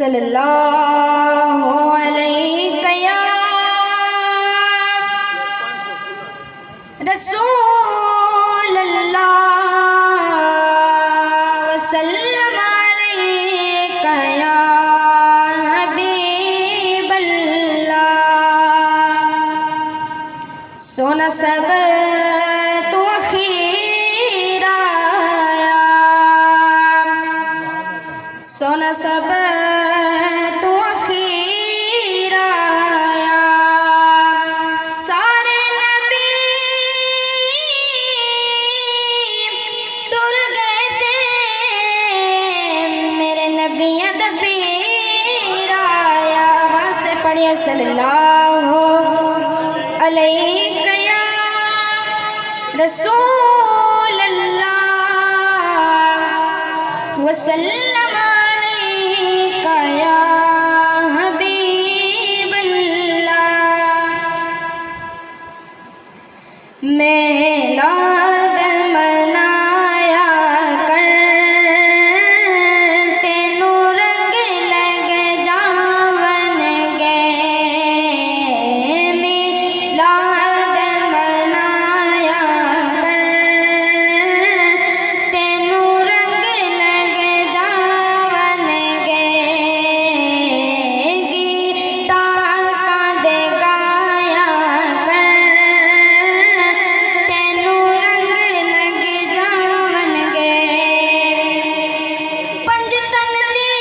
सल्लल्लाहु अलैहि या रसूल अल्लाह वसल्लम अलैका या हबीब अल्लाह। सोना सब तू अखीर आया, सोना सब तू अखीर आया। सारे नबी तुर गए थे, मेरे नबी दबीर आया। वहाँ से पढ़िए सल्लल्लाहु अलैहि या रसूल अल्लाह वसल्लम अलैका या हबीब अल्लाह। मिलाद मनाया कर, तेनू रंग लग जावन गे। मिलाद मनाया कर, तेनू रंग लग जावन गे। गीता कांदे गाया कर, तेनू रंग लग जावन गे। पंज तन दी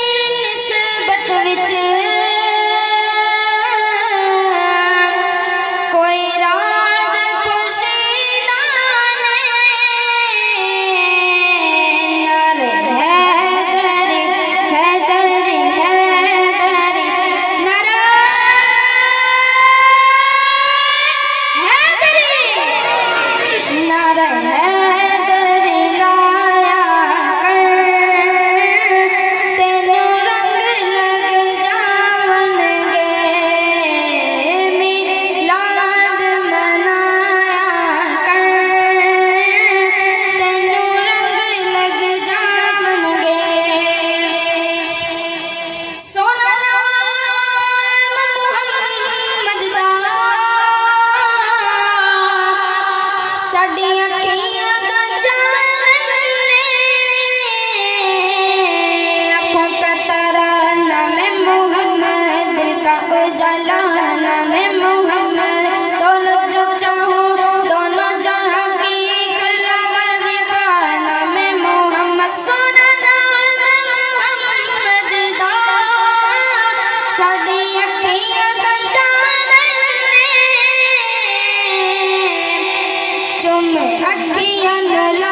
निस्बत विच कोई राज पुशीदा नहीं। नर हैदरी हैदरी हैदरी, नर हैदरी, नर हैदरी लाया कर, तेनू रंग लग जावन गे। मिलाद मनाया कर, तेनू रंग लग जावन गे। सोना नाम मुहम्मद दा साडी अखियां दा चानन ने। आँखों का तारा नाम मुहम्मद, दिल का उजाला नाम मुहम्मद। दोनों जो चाहो दोनों जहां की करना वजीफा नाम मुहम्मद। सोना नाम मुहम्मद दा साडी अखियां दा चानन ने। चुम अखियां न